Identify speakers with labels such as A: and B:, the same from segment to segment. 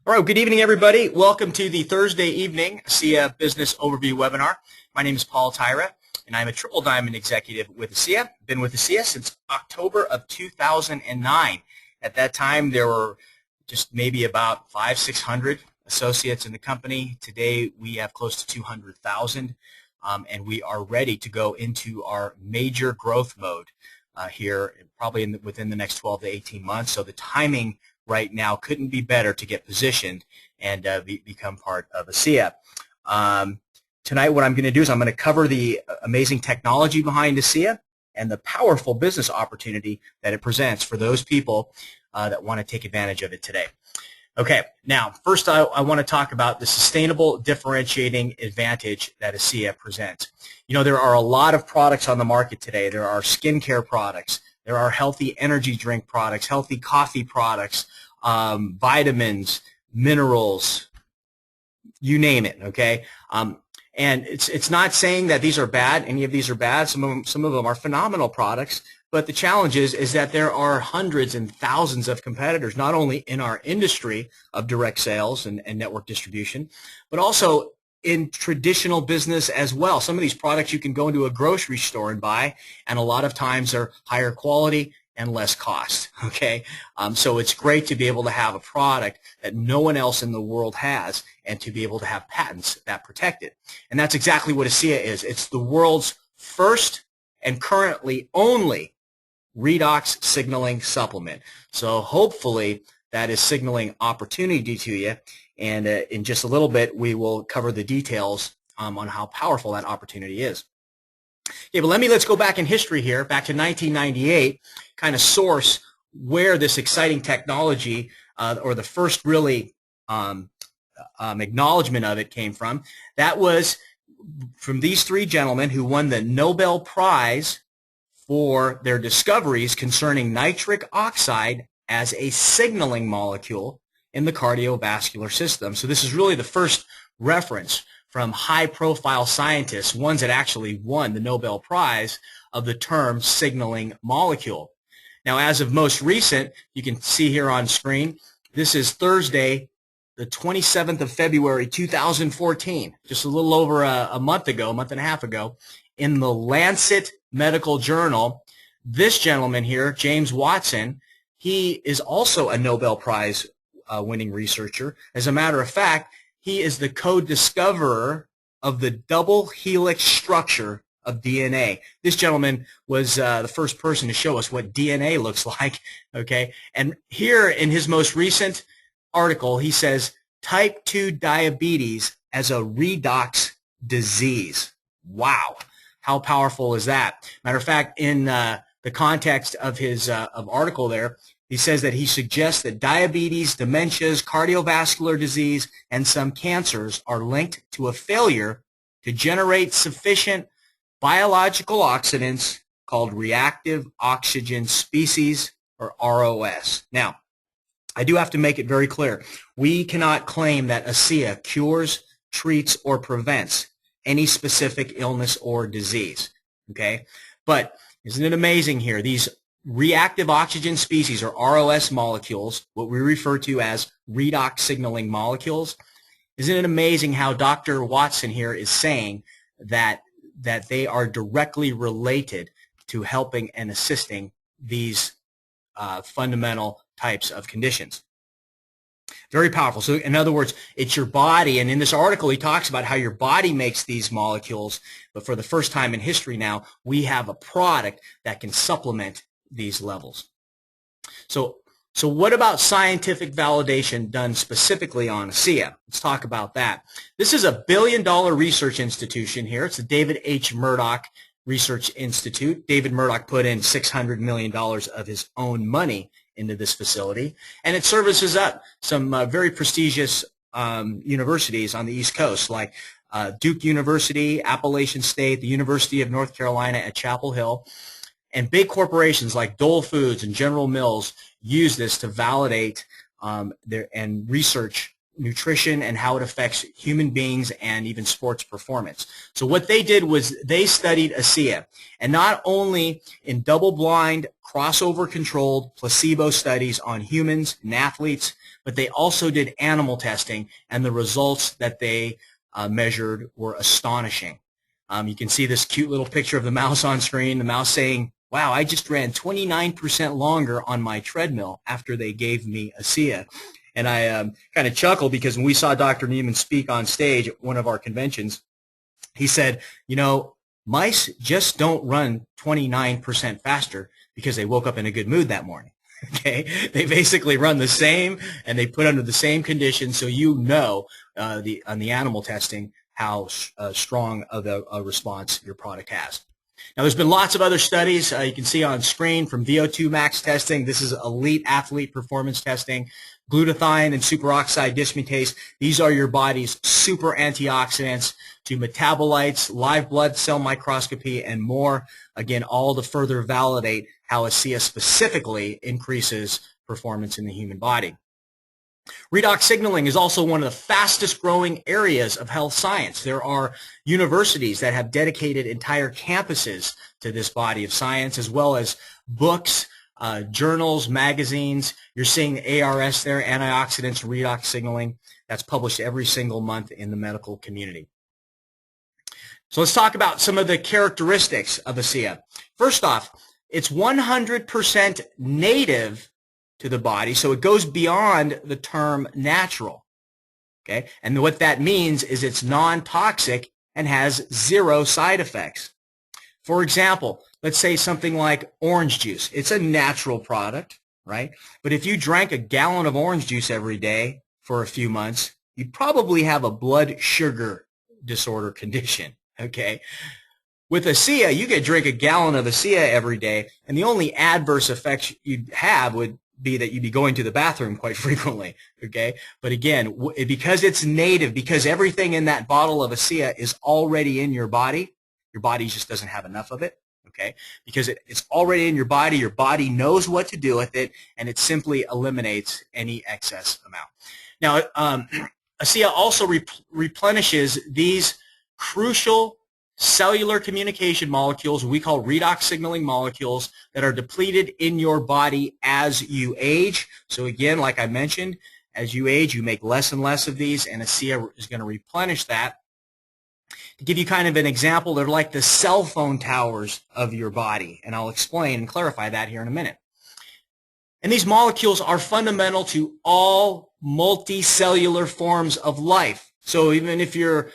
A: All right, good evening, everybody. Welcome to the Thursday evening ASEA Business Overview webinar. My name is Paul Taira, and I'm a Triple Diamond Executive with ASEA. Been with ASEA since October of 2009. At that time, there were just maybe about 500-600 associates in the company. Today, we have close to 200,000, and we are ready to go into our major growth mode here, probably within the next 12 to 18 months. So the timing right now couldn't be better to get positioned and become part of ASEA. Tonight what I'm going to do is I'm going to cover the amazing technology behind ASEA and the powerful business opportunity that it presents for those people that want to take advantage of it today. Okay, now first I want to talk about the sustainable differentiating advantage that ASEA presents. You know, there are a lot of products on the market today. There are skincare products. There are healthy energy drink products, healthy coffee products, vitamins, minerals, you name it, okay? And it's not saying that these are bad. Any of these are bad. Some of them are phenomenal products. But the challenge is that there are hundreds and thousands of competitors, not only in our industry of direct sales and network distribution, but also in traditional business as well. Some of these products you can go into a grocery store and buy, and a lot of times they're higher quality and less cost, okay? So it's great to be able to have a product that no one else in the world has and to be able to have patents that protect it. And that's exactly what ASEA is. It's the world's first and currently only redox signaling supplement. So hopefully that is signaling opportunity to you. And in just a little bit, we will cover the details on how powerful that opportunity is. Okay, but let's go back in history here, back to 1998, kind of source where this exciting technology, or the first really acknowledgement of it came from. That was from these three gentlemen who won the Nobel Prize for their discoveries concerning nitric oxide as a signaling molecule in the cardiovascular system. So this is really the first reference from high-profile scientists, ones that actually won the Nobel Prize, of the term signaling molecule. Now, as of most recent, you can see here on screen, this is Thursday, the 27th of February, 2014, just a little over a month ago, a month and a half ago, in the Lancet Medical Journal. This gentleman here, James Watson, he is also a Nobel Prize winning researcher. As a matter of fact, he is the co-discoverer of the double helix structure of DNA. This gentleman was the first person to show us what DNA looks like, okay? And here in his most recent article, he says, type 2 diabetes as a redox disease. Wow. How powerful is that? Matter of fact, in the context of his article there, he says that he suggests that diabetes, dementias, cardiovascular disease, and some cancers are linked to a failure to generate sufficient biological oxidants called reactive oxygen species, or ROS. Now, I do have to make it very clear. We cannot claim that ASEA cures, treats, or prevents any specific illness or disease, okay? But isn't it amazing here? These reactive oxygen species, or ROS molecules, what we refer to as redox signaling molecules, isn't it amazing how Dr. Watson here is saying that they are directly related to helping and assisting these fundamental types of conditions? Very powerful. So in other words, it's your body, and in this article he talks about how your body makes these molecules, but for the first time in history now, we have a product that can supplement these levels. So what about scientific validation done specifically on ASEA? Let's talk about that. This is a billion-dollar research institution here. It's the David H. Murdoch Research Institute. David Murdoch put in $600 million of his own money into this facility, and it services up some very prestigious universities on the East Coast, like Duke University, Appalachian State, the University of North Carolina at Chapel Hill. And big corporations like Dole Foods and General Mills use this to validate and research nutrition and how it affects human beings and even sports performance. So what they did was they studied ASEA, and not only in double-blind, crossover-controlled placebo studies on humans and athletes, but they also did animal testing, and the results that they measured were astonishing. You can see this cute little picture of the mouse on screen, the mouse saying, "Wow, I just ran 29% longer on my treadmill after they gave me ASEA." And I kind of chuckled because when we saw Dr. Neiman speak on stage at one of our conventions, he said, you know, mice just don't run 29% faster because they woke up in a good mood that morning. Okay, they basically run the same, and they put under the same conditions, so you know on the animal testing how strong of a response your product has. Now, there's been lots of other studies you can see on screen from VO2 max testing. This is elite athlete performance testing. Glutathione and superoxide dismutase. These are your body's super antioxidants, to metabolites, live blood cell microscopy, and more. Again, all to further validate how ASEA specifically increases performance in the human body. Redox signaling is also one of the fastest growing areas of health science. There are universities that have dedicated entire campuses to this body of science, as well as books, journals, magazines. You're seeing ARS there, antioxidants, redox signaling. That's published every single month in the medical community. So let's talk about some of the characteristics of ASEA. First off, it's 100% native to the body, so it goes beyond the term natural. Okay, and what that means is it's non-toxic and has zero side effects. For example, let's say something like orange juice. It's a natural product, right? But if you drank a gallon of orange juice every day for a few months, you'd probably have a blood sugar disorder condition, okay? With ASEA, you could drink a gallon of ASEA every day, and the only adverse effects you'd have would be that you'd be going to the bathroom quite frequently, okay? But again, because it's native, because everything in that bottle of ASEA is already in your body just doesn't have enough of it, okay? Because it's already in your body knows what to do with it, and it simply eliminates any excess amount. Now, ASEA also replenishes these crucial cellular communication molecules we call redox signaling molecules that are depleted in your body as you age. So again, like I mentioned, as you age, you make less and less of these, and ASEA is going to replenish that. To give you kind of an example, they're like the cell phone towers of your body, and I'll explain and clarify that here in a minute. And these molecules are fundamental to all multicellular forms of life. So even if you're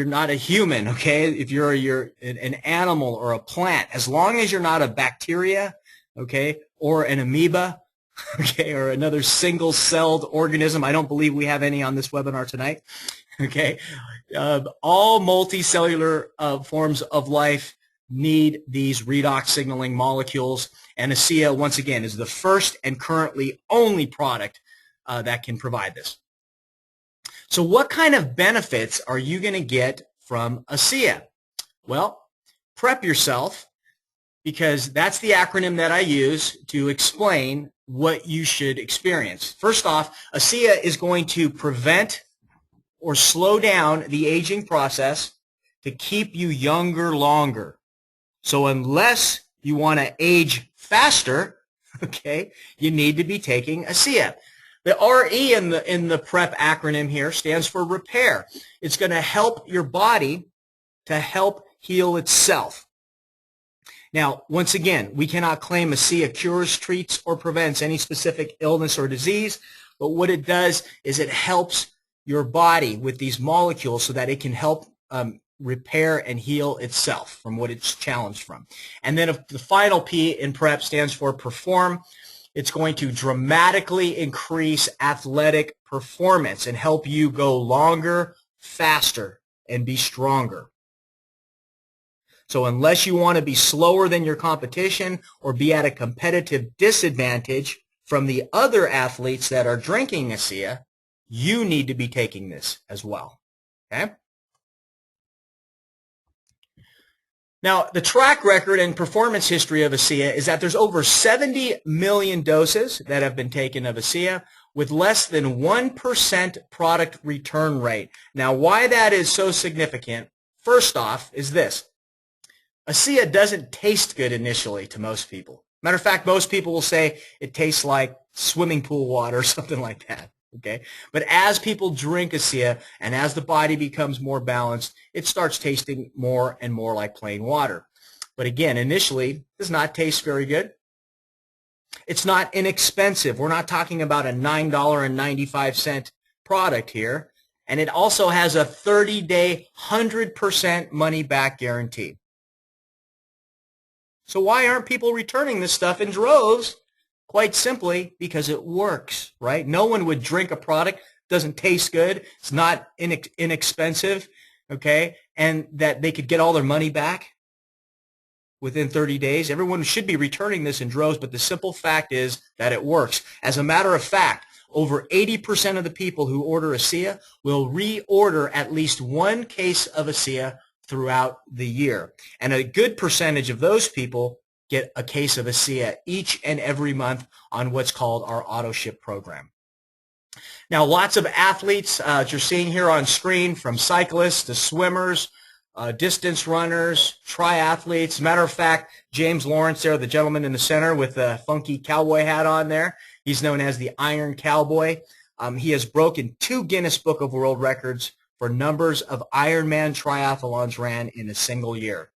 A: not a human, okay, if you're an animal or a plant, as long as you're not a bacteria, okay, or an amoeba, okay, or another single-celled organism, I don't believe we have any on this webinar tonight, okay, all multicellular forms of life need these redox signaling molecules, and ASEA, once again, is the first and currently only product that can provide this. So what kind of benefits are you going to get from ASEA? Well, prep yourself, because that's the acronym that I use to explain what you should experience. First off, ASEA is going to prevent or slow down the aging process to keep you younger longer. So unless you want to age faster, okay, you need to be taking ASEA. The RE in the PrEP acronym here stands for repair. It's going to help your body to help heal itself. Now, once again, we cannot claim ASEA cures, treats, or prevents any specific illness or disease, but what it does is it helps your body with these molecules so that it can help repair and heal itself from what it's challenged from. And then the final P in PrEP stands for perform. It's going to dramatically increase athletic performance and help you go longer, faster, and be stronger. So unless you want to be slower than your competition or be at a competitive disadvantage from the other athletes that are drinking ASEA, you need to be taking this as well. Okay? Now, the track record and performance history of ASEA is that there's over 70 million doses that have been taken of ASEA, with less than 1% product return rate. Now, why that is so significant, first off, is this. ASEA doesn't taste good initially to most people. Matter of fact, most people will say it tastes like swimming pool water or something like that. Okay? But as people drink ASEA and as the body becomes more balanced, it starts tasting more and more like plain water. But again, initially, it does not taste very good. It's not inexpensive. We're not talking about a $9.95 product here. And it also has a 30-day, 100% money-back guarantee. So why aren't people returning this stuff in droves? Quite simply, because it works, right? No one would drink a product, doesn't taste good, it's not inexpensive, okay, and that they could get all their money back within 30 days. Everyone should be returning this in droves, but the simple fact is that it works. As a matter of fact, over 80% of the people who order ASEA will reorder at least one case of ASEA throughout the year. And a good percentage of those people get a case of ASEA each and every month on what's called our auto ship program. Now, lots of athletes, as you're seeing here on screen, from cyclists to swimmers, distance runners, triathletes. Matter of fact, James Lawrence there, the gentleman in the center with the funky cowboy hat on there, he's known as the Iron Cowboy. He has broken 2 Guinness Book of World Records for numbers of Ironman triathlons ran in a single year.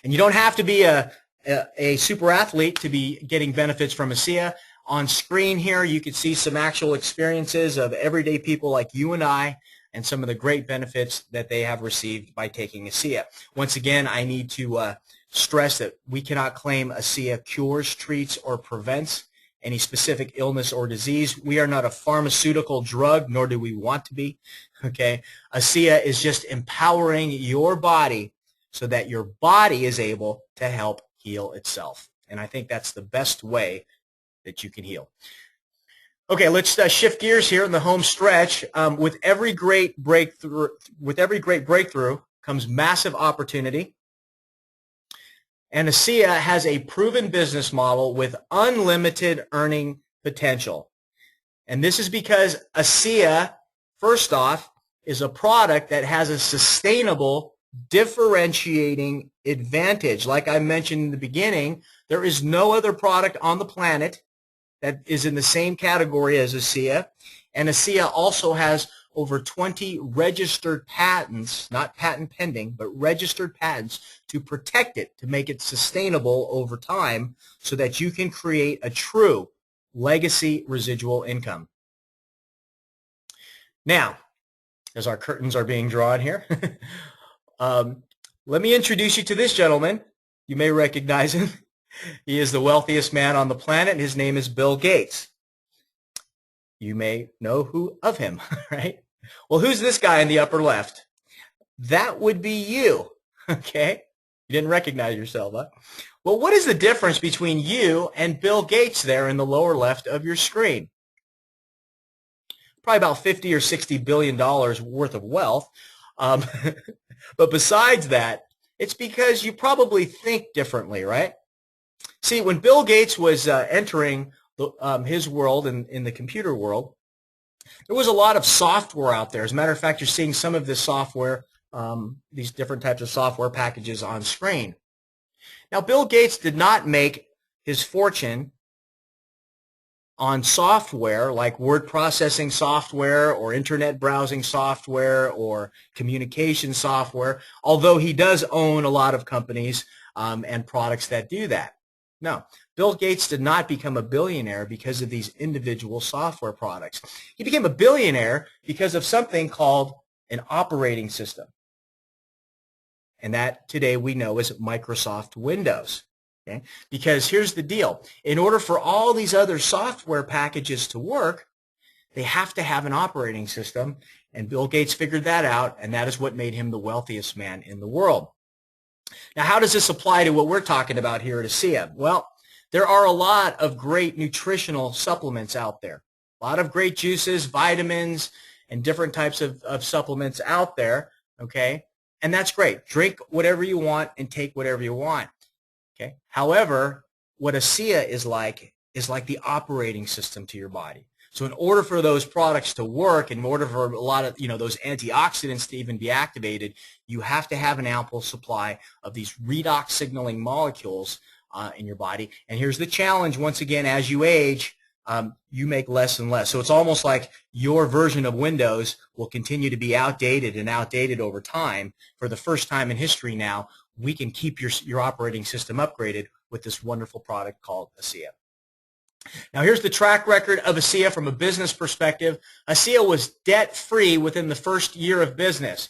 A: And you don't have to be a super athlete to be getting benefits from ASEA. On screen here, you can see some actual experiences of everyday people like you and I, and some of the great benefits that they have received by taking ASEA. Once again, I need to stress that we cannot claim ASEA cures, treats, or prevents any specific illness or disease. We are not a pharmaceutical drug, nor do we want to be. Okay, ASEA is just empowering your body so that your body is able to help heal itself. And I think that's the best way that you can heal. Okay, let's shift gears here in the home stretch. With every great breakthrough comes massive opportunity. And ASEA has a proven business model with unlimited earning potential. And this is because ASEA, first off, is a product that has a sustainable differentiating advantage. Like I mentioned in the beginning, there is no other product on the planet that is in the same category as ASEA. And ASEA also has over 20 registered patents, not patent pending, but registered patents to protect it, to make it sustainable over time so that you can create a true legacy residual income. Now, as our curtains are being drawn here, let me introduce you to this gentleman. You may recognize him. He is the wealthiest man on the planet. His name is Bill Gates. You may know who of him, right? Well, who's this guy in the upper left? That would be you, okay? You didn't recognize yourself, huh? Well, what is the difference between you and Bill Gates there in the lower left of your screen? Probably about 50 or 60 billion dollars worth of wealth. But besides that, it's because you probably think differently, right? See, when Bill Gates was entering his world in the computer world, there was a lot of software out there. As a matter of fact, you're seeing some of this software, these different types of software packages on screen. Now, Bill Gates did not make his fortune on software like word processing software or internet browsing software or communication software, although he does own a lot of companies and products that do that. No, Bill Gates did not become a billionaire because of these individual software products. He became a billionaire because of something called an operating system. And that today we know as Microsoft Windows. Okay? Because here's the deal. In order for all these other software packages to work, they have to have an operating system. And Bill Gates figured that out, and that is what made him the wealthiest man in the world. Now, how does this apply to what we're talking about here at ASEA? Well, there are a lot of great nutritional supplements out there. A lot of great juices, vitamins, and different types of supplements out there, okay? And that's great. Drink whatever you want and take whatever you want, okay? However, what ASEA is like the operating system to your body. So in order for those products to work, in order for a lot of, those antioxidants to even be activated, you have to have an ample supply of these redox signaling molecules in your body. And here's the challenge, once again, as you age, you make less and less. So it's almost like your version of Windows will continue to be outdated and outdated over time. For the first time in history now, we can keep your operating system upgraded with this wonderful product called ASEA. Now here's the track record of ASEA from a business perspective. ASEA was debt-free within the first year of business.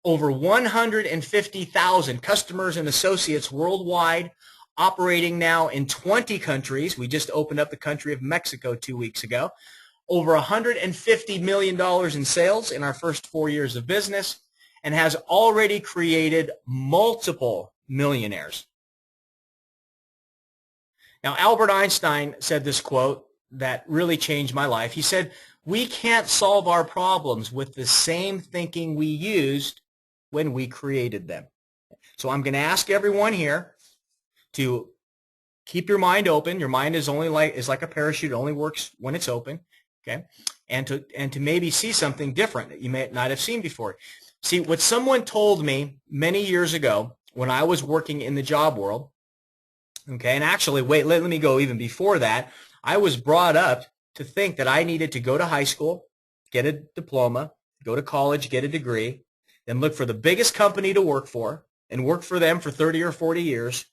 A: Over 150,000 customers and associates worldwide, operating now in 20 countries. We just opened up the country of Mexico 2 weeks ago. Over $150 million in sales in our first 4 years of business, and has already created multiple millionaires. Now, Albert Einstein said this quote that really changed my life. He said, "We can't solve our problems with the same thinking we used when we created them." So I'm going to ask everyone here to keep your mind open. Your mind is like a parachute; it only works when it's open. Okay, and to maybe see something different that you may not have seen before. See, what someone told me many years ago when I was working in the job world. Okay, and actually, wait, let me go even before that. I was brought up to think that I needed to go to high school, get a diploma, go to college, get a degree, then look for the biggest company to work for, and work for them for 30 or 40 years,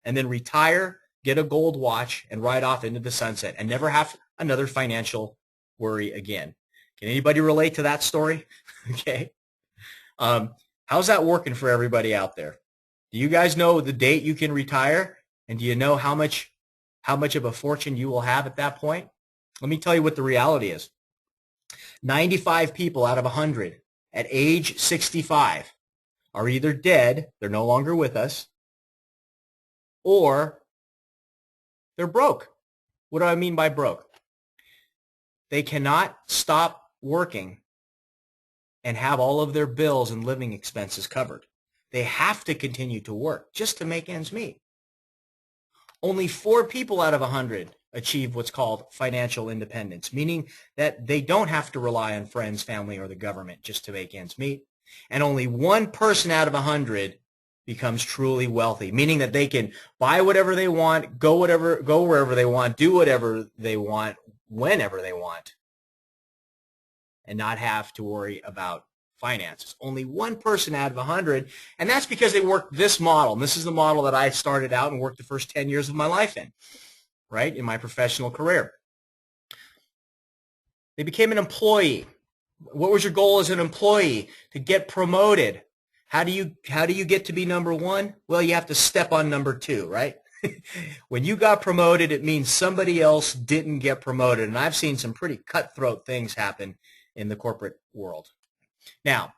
A: and then retire, get a gold watch, and ride off into the sunset, and never have another financial worry again. Can anybody relate to that story? Okay. How's that working for everybody out there? Do you guys know the date you can retire? And do you know how much of a fortune you will have at that point? Let me tell you what the reality is. 95 people out of 100 at age 65 are either dead, they're no longer with us, or they're broke. What do I mean by broke? They cannot stop working and have all of their bills and living expenses covered. They have to continue to work just to make ends meet. Only 4 people out of 100 achieve what's called financial independence, meaning that they don't have to rely on friends, family, or the government just to make ends meet. And only 1 person out of 100 becomes truly wealthy, meaning that they can buy whatever they want, go wherever they want, do whatever they want, whenever they want, and not have to worry about finances. Only 1 person out of 100, and that's because they worked this model. And this is the model that I started out and worked the first 10 years of my life in, right, in my professional career. They became an employee. What was your goal as an employee? To get promoted. How do you get to be number 1? Well, you have to step on number 2, right? When you got promoted, it means somebody else didn't get promoted. And I've seen some pretty cutthroat things happen in the corporate world. Now,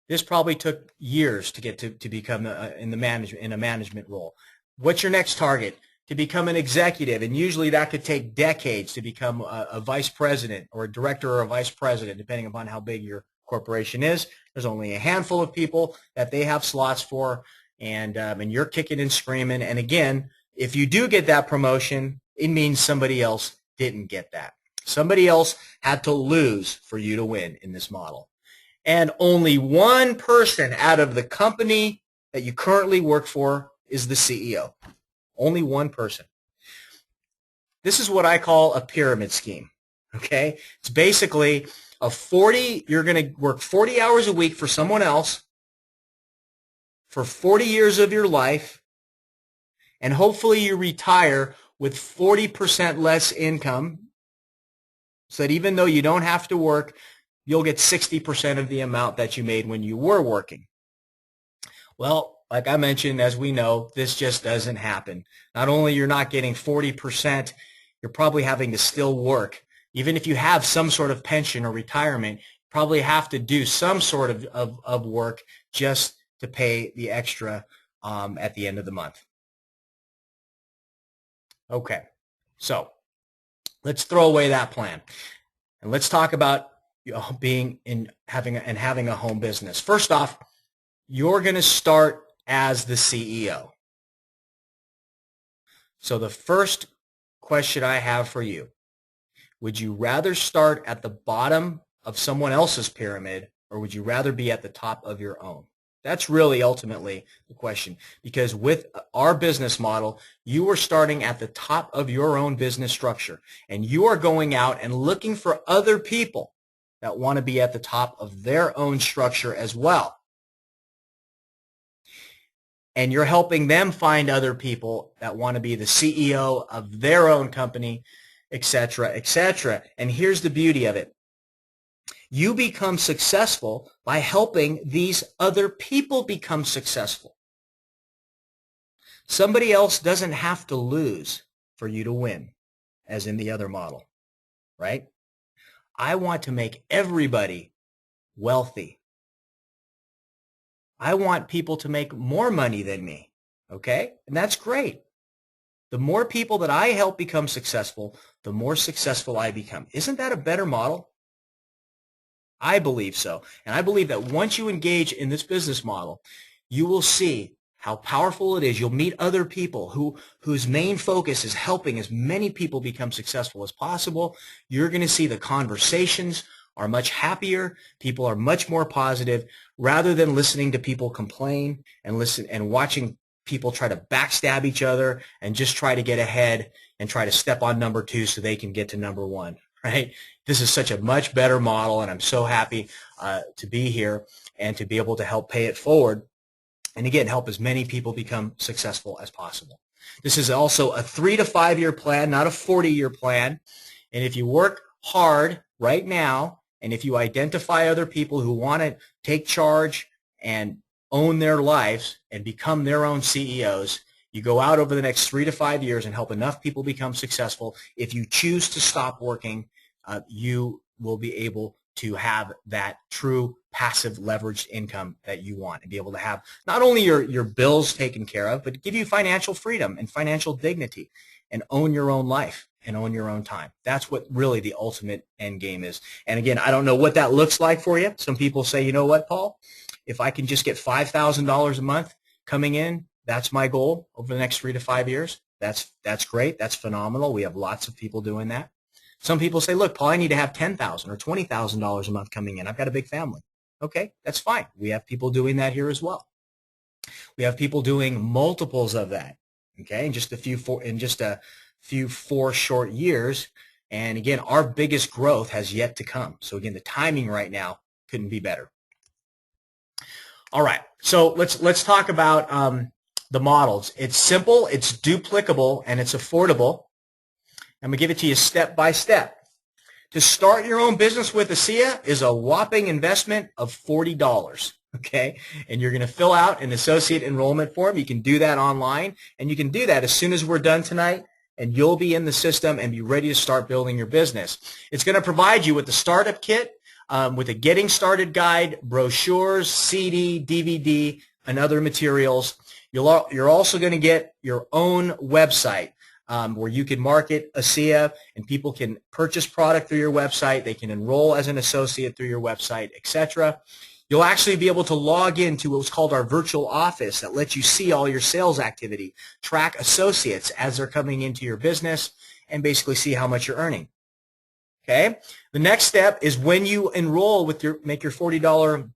A: this probably took years to get to become in a management role. What's your next target? To become an executive, and usually that could take decades to become a vice president or a director or a vice president, depending upon how big your corporation is. There's only a handful of people that they have slots for, and you're kicking and screaming. And again, if you do get that promotion, it means somebody else didn't get that. Somebody else had to lose for you to win in this model. And only 1 person out of the company that you currently work for is the CEO. Only 1 person. This is what I call a pyramid scheme. Okay? It's basically you're going to work 40 hours a week for someone else for 40 years of your life, and hopefully you retire with 40% less income, so that even though you don't have to work, you'll get 60% of the amount that you made when you were working. Well, like I mentioned, as we know, this just doesn't happen. Not only you're not getting 40%, you're probably having to still work. Even if you have some sort of pension or retirement, you probably have to do some sort of work just to pay the extra at the end of the month. Okay, so let's throw away that plan, and let's talk about having a home business. First off, you're going to start as the CEO. So the first question I have for you: would you rather start at the bottom of someone else's pyramid, or would you rather be at the top of your own? That's really ultimately the question, because with our business model, you are starting at the top of your own business structure, and you are going out and looking for other people that want to be at the top of their own structure as well. And you're helping them find other people that want to be the CEO of their own company, etc., etc. And here's the beauty of it. You become successful by helping these other people become successful. Somebody else doesn't have to lose for you to win, as in the other model, right? I want to make everybody wealthy. I want people to make more money than me, okay? And that's great. The more people that I help become successful, the more successful I become. Isn't that a better model? I believe so. And I believe that once you engage in this business model, you will see how powerful it is. You'll meet other people whose main focus is helping as many people become successful as possible. You're going to see the conversations are much happier. People are much more positive, rather than listening to people complain and watching people try to backstab each other and just try to get ahead and try to step on number 2 so they can get to number 1, right? This is such a much better model, and I'm so happy to be here and to be able to help pay it forward. And again, help as many people become successful as possible. This is also a 3 to 5 year plan, not a 40-year plan. And if you work hard right now, and if you identify other people who want to take charge and own their lives and become their own CEOs, you go out over the next 3 to 5 years and help enough people become successful. If you choose to stop working, you will be able to have that true passive leveraged income that you want, and be able to have not only your bills taken care of, but give you financial freedom and financial dignity, and own your own life and own your own time. That's what really the ultimate end game is. And again, I don't know what that looks like for you. Some people say, you know what, Paul, if I can just get $5,000 a month coming in, that's my goal over the next 3 to 5 years. That's great. That's phenomenal. We have lots of people doing that. Some people say, look, Paul, I need to have $10,000 or $20,000 a month coming in. I've got a big family. Okay, that's fine. We have people doing that here as well. We have people doing multiples of that. Okay, in just a few 4 short years. And again, our biggest growth has yet to come. So again, the timing right now couldn't be better. All right, so let's talk about the models. It's simple, it's duplicable, and it's affordable. I'm going to give it to you step by step. To start your own business with ASEA is a whopping investment of $40, okay? And you're going to fill out an associate enrollment form. You can do that online, and you can do that as soon as we're done tonight, and you'll be in the system and be ready to start building your business. It's going to provide you with the startup kit, with a getting started guide, brochures, CD, DVD, and other materials. You're also going to get your own website, where you can market ASEA, and people can purchase product through your website. They can enroll as an associate through your website, etc. You'll actually be able to log into what's called our virtual office that lets you see all your sales activity, track associates as they're coming into your business, and basically see how much you're earning. Okay. The next step is when you enroll make your $40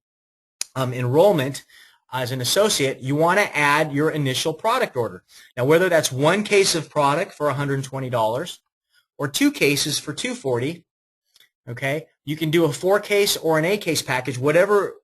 A: enrollment as an associate, you want to add your initial product order. Now, whether that's 1 case of product for $120 or 2 cases for $240, okay, you can do a 4 case or an 8 case package, whatever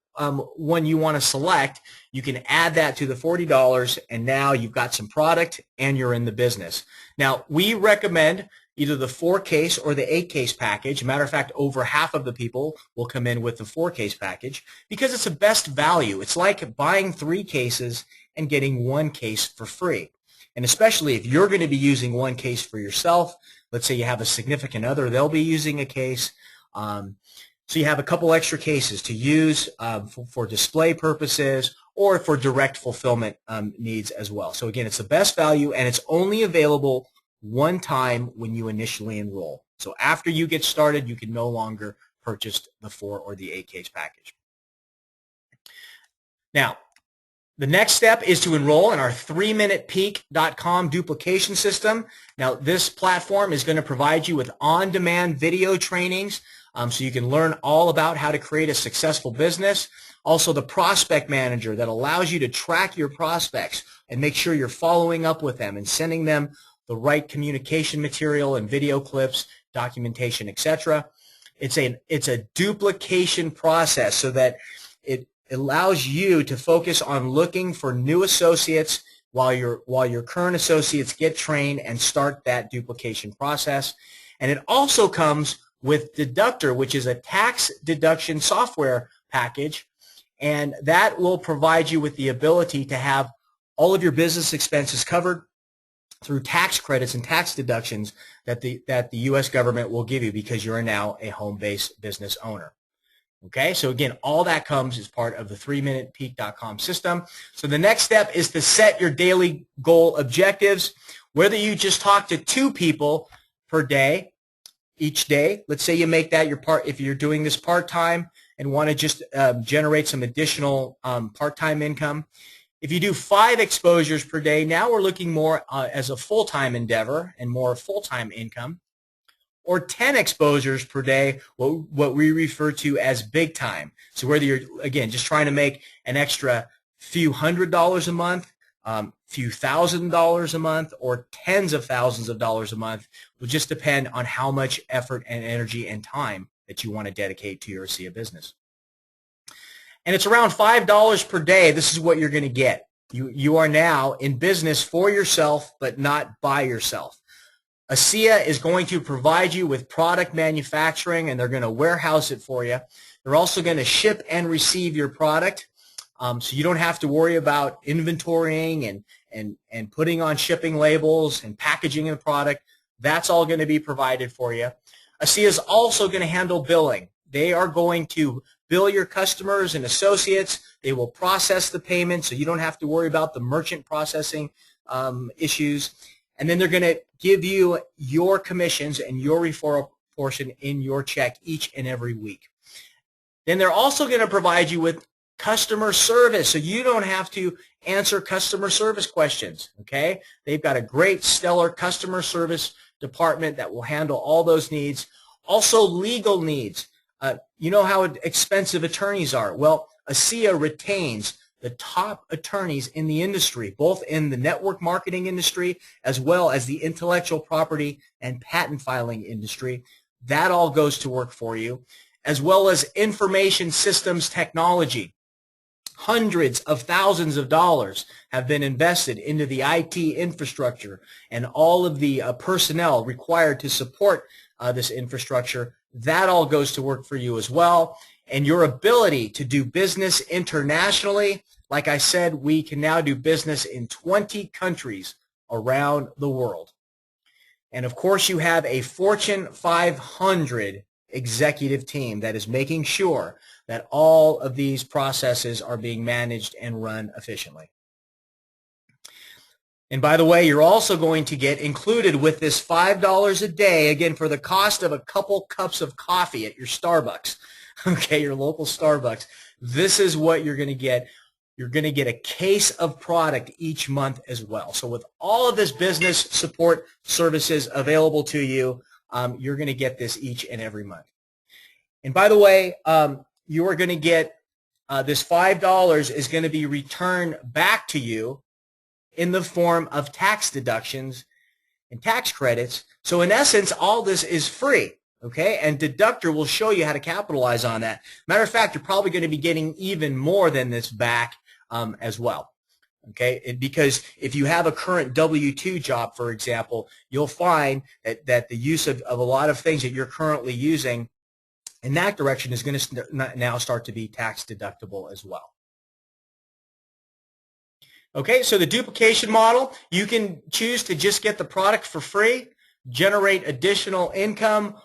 A: one you want to select. You can add that to the $40, and now you've got some product and you're in the business. Now, we recommend either the 4 case or the 8 case package. Matter of fact, over half of the people will come in with the 4 case package because it's the best value. It's like buying 3 cases and getting 1 case for free. And especially if you're going to be using 1 case for yourself, let's say you have a significant other, they'll be using a case. So you have a couple extra cases to use for display purposes or for direct fulfillment needs as well. So again, it's the best value, and it's only available one time when you initially enroll. So after you get started, you can no longer purchase the 4 or the 8 case package. Now, The next step is to enroll in our 3minutepeak.com duplication system. Now, this platform is going to provide you with on-demand video trainings so you can learn all about how to create a successful business. Also, the prospect manager that allows you to track your prospects and make sure you're following up with them and sending them the right communication material and video clips, documentation, etc. It's a duplication process so that it allows you to focus on looking for new associates while your current associates get trained and start that duplication process. And it also comes with Deductor, which is a tax deduction software package, and that will provide you with the ability to have all of your business expenses covered through tax credits and tax deductions that the U.S. government will give you because you're now a home-based business owner. Okay, so again, all that comes as part of the 3minutepeak.com system. So the next step is to set your daily goal objectives. Whether you just talk to 2 people per day, each day, let's say you make that your part, if you're doing this part-time and want to just generate some additional part-time income. If you do 5 exposures per day, now we're looking more as a full-time endeavor and more full-time income. Or 10 exposures per day, what we refer to as big time. So whether you're, again, just trying to make an extra few $100s a month, few $1,000s a month, or tens of thousands of dollars a month, will just depend on how much effort and energy and time that you want to dedicate to your ASEA business. And it's around $5 per day. This is what you're going to get. You are now in business for yourself, but not by yourself. ASEA is going to provide you with product manufacturing, and they're going to warehouse it for you. They're also going to ship and receive your product, so you don't have to worry about inventorying and putting on shipping labels and packaging the product. That's all going to be provided for you. ASEA is also going to handle billing. They are going to bill your customers and associates. They will process the payment, so you don't have to worry about the merchant processing issues. And then they're going to give you your commissions and your referral portion in your check each and every week. Then they're also going to provide you with customer service, so you don't have to answer customer service questions, okay? They've got a great, stellar customer service department that will handle all those needs. Also, legal needs. You know how expensive attorneys are. Well, ASEA retains the top attorneys in the industry, both in the network marketing industry as well as the intellectual property and patent filing industry. That all goes to work for you, as well as information systems technology. Hundreds of thousands of dollars have been invested into the IT infrastructure and all of the personnel required to support this infrastructure. That all goes to work for you as well. And your ability to do business internationally, like I said, we can now do business in 20 countries around the world. And of course, you have a Fortune 500 executive team that is making sure that all of these processes are being managed and run efficiently. And by the way, you're also going to get included with this $5 a day, again, for the cost of a couple cups of coffee at your Starbucks, okay, your local Starbucks. This is what you're going to get. You're going to get a case of product each month as well. So with all of this business support services available to you, you're going to get this each and every month. And by the way, you are going to get this $5 is going to be returned back to you in the form of tax deductions and tax credits. So in essence, all this is free, okay? And Deductor will show you how to capitalize on that. Matter of fact, you're probably going to be getting even more than this back as well, okay? Because if you have a current W-2 job, for example, you'll find that the use of a lot of things that you're currently using in that direction is going to now start to be tax deductible as well. Okay, so the duplication model, you can choose to just get the product for free, generate additional income,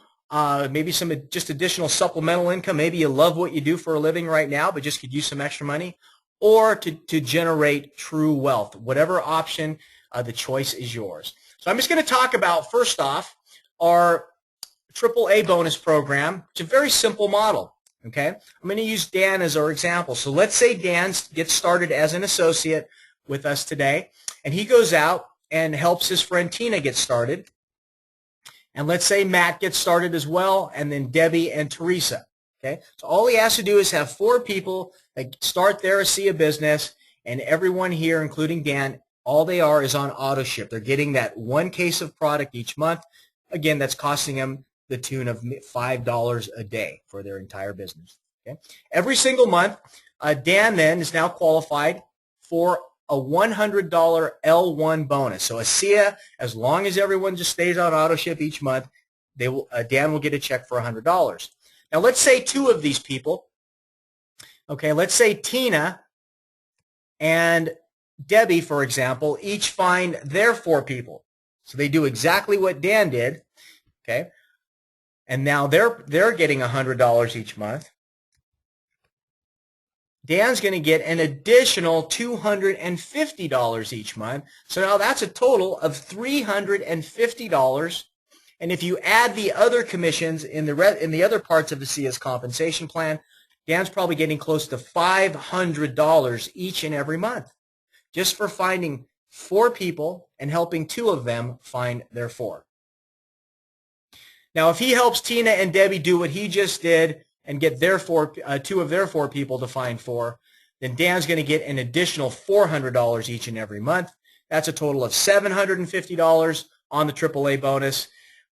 A: maybe some just additional supplemental income. Maybe you love what you do for a living right now, but just could use some extra money, or to generate true wealth. Whatever option, the choice is yours. So I'm just going to talk about, first off, our AAA bonus program. It's a very simple model. Okay, I'm going to use Dan as our example. So let's say Dan gets started as an associate with us today, and he goes out and helps his friend Tina get started. And let's say Matt gets started as well, and then Debbie and Teresa. Okay, so all he has to do is have 4 people that start their ASEA business, and everyone here, including Dan, all they are is on auto ship. They're getting that 1 case of product each month. Again, that's costing them the tune of $5 a day for their entire business. Okay, every single month, Dan then is now qualified for a $100 L1 bonus. So ASEA, as long as everyone just stays on auto ship each month, Dan will get a check for $100. Now let's say 2 of these people, okay, let's say Tina and Debbie, for example, each find their 4 people. So they do exactly what Dan did, okay, and now they're getting $100 each month. Dan's going to get an additional $250 each month. So now that's a total of $350. And if you add the other commissions in the other parts of ASEA's compensation plan, Dan's probably getting close to $500 each and every month just for finding 4 people and helping 2 of them find their 4. Now, if he helps Tina and Debbie do what he just did and get their 2 of their 4 people to find 4, then Dan's going to get an additional $400 each and every month. That's a total of $750 on the AAA bonus,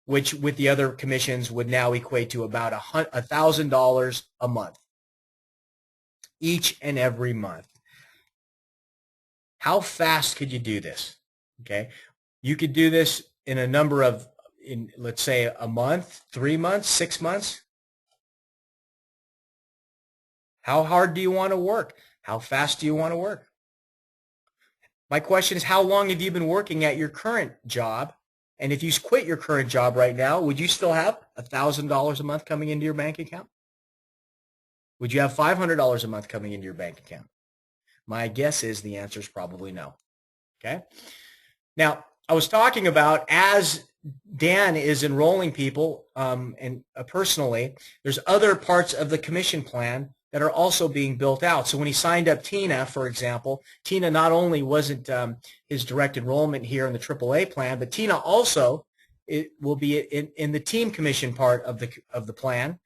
A: which with the other commissions would now equate to about $1,000 a month, each and every month. How fast could you do this? Okay, you could do this in a number of, let's say a month, 3 months, 6 months. How hard do you want to work? How fast do you want to work? My question is, how long have you been working at your current job? And if you quit your current job right now, would you still have $1,000 a month coming into your bank account? Would you have $500 a month coming into your bank account? My guess is the answer is probably no. Okay. Now, I was talking about as Dan is enrolling people and personally, there's other parts of the commission plan that are also being built out. So when he signed up Tina, for example, Tina not only wasn't his direct enrollment here in the AAA plan, but Tina also will be in the team commission part of the plan,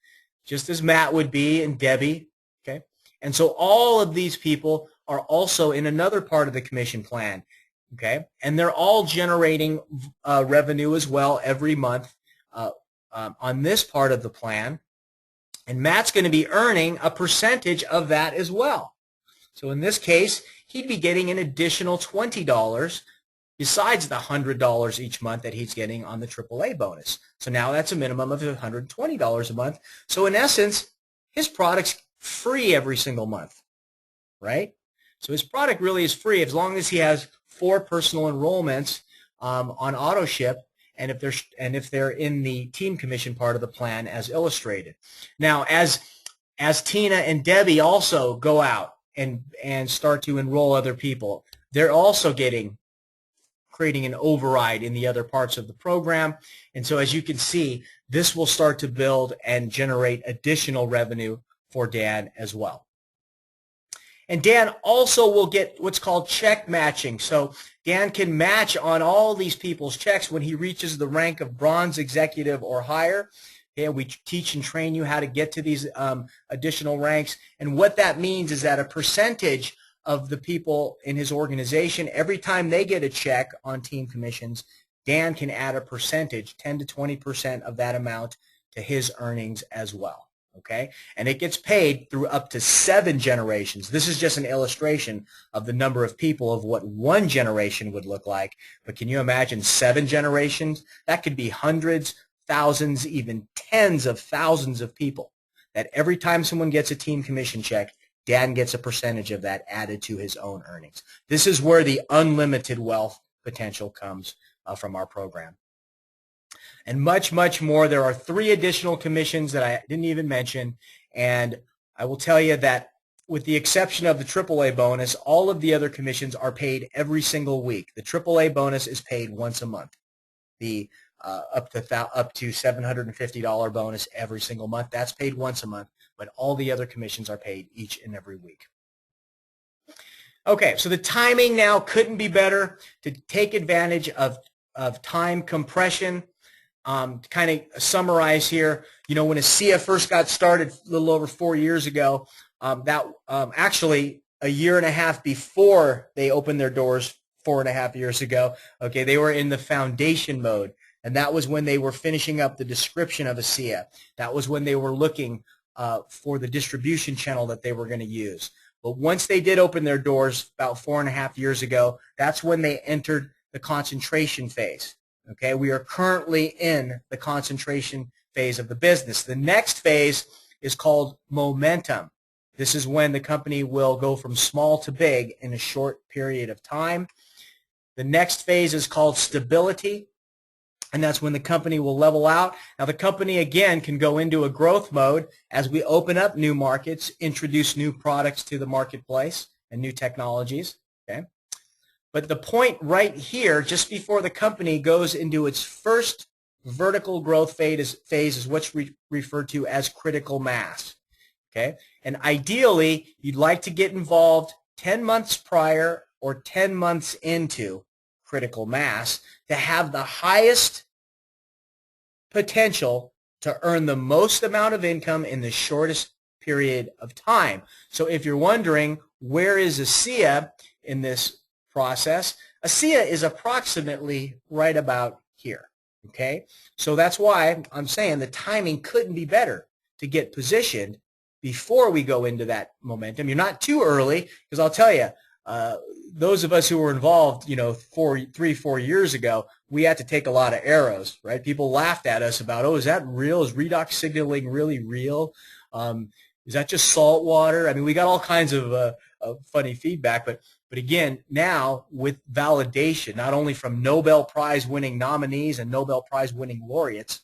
A: just as Matt would be and Debbie. Okay, and so all of these people are also in another part of the commission plan. Okay, and they're all generating revenue as well every month on this part of the plan. And Matt's going to be earning a percentage of that as well. So in this case, he'd be getting an additional $20 besides the $100 each month that he's getting on the AAA bonus. So now that's a minimum of $120 a month. So in essence, his product's free every single month, right? So his product really is free as long as he has 4 personal enrollments on auto ship, and if they're in the team commission part of the plan as illustrated. Now, as Tina and Debbie also go out and start to enroll other people, they're also creating an override in the other parts of the program. And so as you can see, this will start to build and generate additional revenue for Dan as well. And Dan also will get what's called check matching. So Dan can match on all these people's checks when he reaches the rank of bronze executive or higher. Okay, we teach and train you how to get to these additional ranks. And what that means is that a percentage of the people in his organization, every time they get a check on team commissions, Dan can add a percentage, 10 to 20% of that amount to his earnings as well. Okay, and it gets paid through up to 7 generations. This is just an illustration of the number of people of what 1 generation would look like. But can you imagine 7 generations? That could be hundreds, thousands, even tens of thousands of people. That every time someone gets a team commission check, Dan gets a percentage of that added to his own earnings. This is where the unlimited wealth potential comes from our program. And much, much more. There are 3 additional commissions that I didn't even mention. And I will tell you that with the exception of the AAA bonus, all of the other commissions are paid every single week. The AAA bonus is paid once a month. The up to $750 bonus every single month. That's paid once a month, but all the other commissions are paid each and every week. Okay, so the timing now couldn't be better to take advantage of time compression. To kind of summarize here, when ASEA first got started a little over 4 years ago, actually a year and a half before they opened their doors 4.5 years ago, okay, they were in the foundation mode. And that was when they were finishing up the description of ASEA. That was when they were looking for the distribution channel that they were going to use. But once they did open their doors about 4.5 years ago, that's when they entered the concentration phase. Okay, we are currently in the concentration phase of the business. The next phase is called momentum. This is when the company will go from small to big in a short period of time. The next phase is called stability, and that's when the company will level out. Now, the company, again, can go into a growth mode as we open up new markets, introduce new products to the marketplace and new technologies. Okay. But the point right here, just before the company goes into its first vertical growth phase is what's referred to as critical mass. Okay? And ideally, you'd like to get involved 10 months prior or 10 months into critical mass to have the highest potential to earn the most amount of income in the shortest period of time. So if you're wondering, where is ASEA in this process? ASEA is approximately right about here. Okay, so that's why I'm saying the timing couldn't be better to get positioned before we go into that momentum. You're not too early, because I'll tell you, those of us who were involved, 3-4 years ago, we had to take a lot of arrows, right? People laughed at us about, oh, is that real? Is redox signaling really real? Is that just salt water? I mean, we got all kinds of funny feedback, but again, now with validation, not only from Nobel Prize winning nominees and Nobel Prize winning laureates,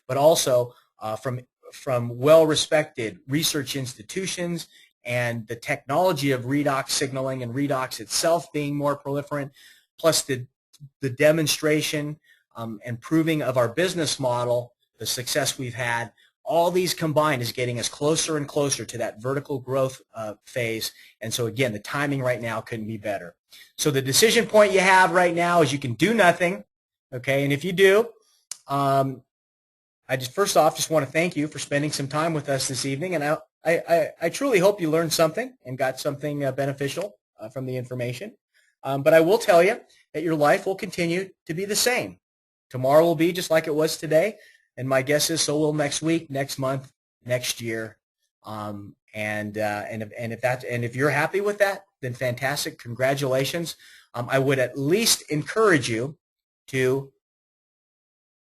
A: but also from well-respected research institutions, and the technology of redox signaling and redox itself being more proliferant, plus the demonstration and proving of our business model, the success we've had, all these combined is getting us closer and closer to that vertical growth phase. And so again, the timing right now couldn't be better. So the decision point you have right now is you can do nothing, okay? And if you do, I just first off just want to thank you for spending some time with us this evening. And I truly hope you learned something and got something beneficial from the information. But I will tell you that your life will continue to be the same. Tomorrow will be just like it was today. And my guess is so will next week, next month, next year, and if you're happy with that, then fantastic, congratulations. I would at least encourage you to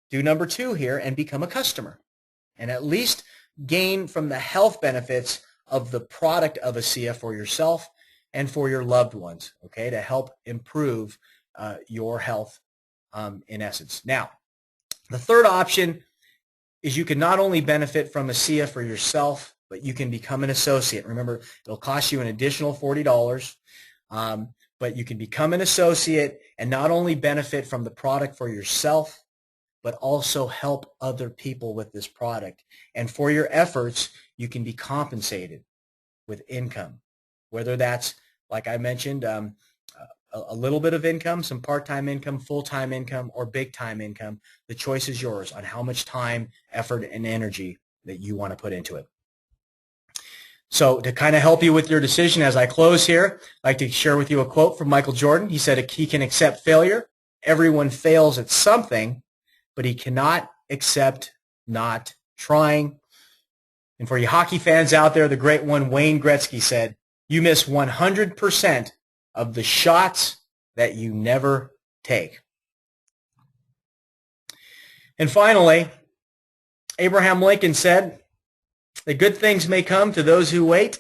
A: do number 2 here and become a customer, and at least gain from the health benefits of the product of ASEA for yourself and for your loved ones. Okay, to help improve your health, in essence. Now, the third option is you can not only benefit from ASEA for yourself, but you can become an associate. Remember, it'll cost you an additional $40, but you can become an associate and not only benefit from the product for yourself, but also help other people with this product. And for your efforts, you can be compensated with income, whether that's, like I mentioned, a little bit of income, some part-time income, full-time income, or big-time income. The choice is yours on how much time, effort, and energy that you want to put into it. So to kind of help you with your decision as I close here, I'd like to share with you a quote from Michael Jordan. He said he can accept failure. Everyone fails at something, but he cannot accept not trying. And for you hockey fans out there, the great one, Wayne Gretzky, said, you miss 100% of the shots that you never take. And finally, Abraham Lincoln said, the good things may come to those who wait,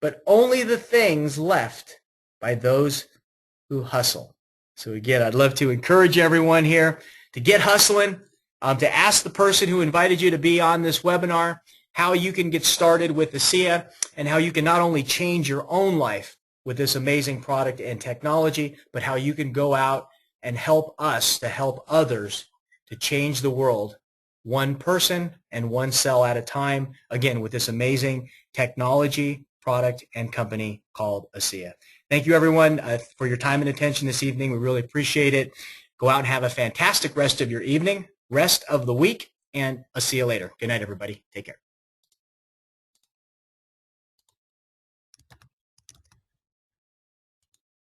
A: but only the things left by those who hustle. So again, I'd love to encourage everyone here to get hustling, to ask the person who invited you to be on this webinar how you can get started with ASEA and how you can not only change your own life with this amazing product and technology, but how you can go out and help us to help others to change the world one person and one cell at a time, again, with this amazing technology, product, and company called ASEA. Thank you, everyone, for your time and attention this evening. We really appreciate it. Go out and have a fantastic rest of your evening, rest of the week, and I'll see you later. Good night, everybody. Take care.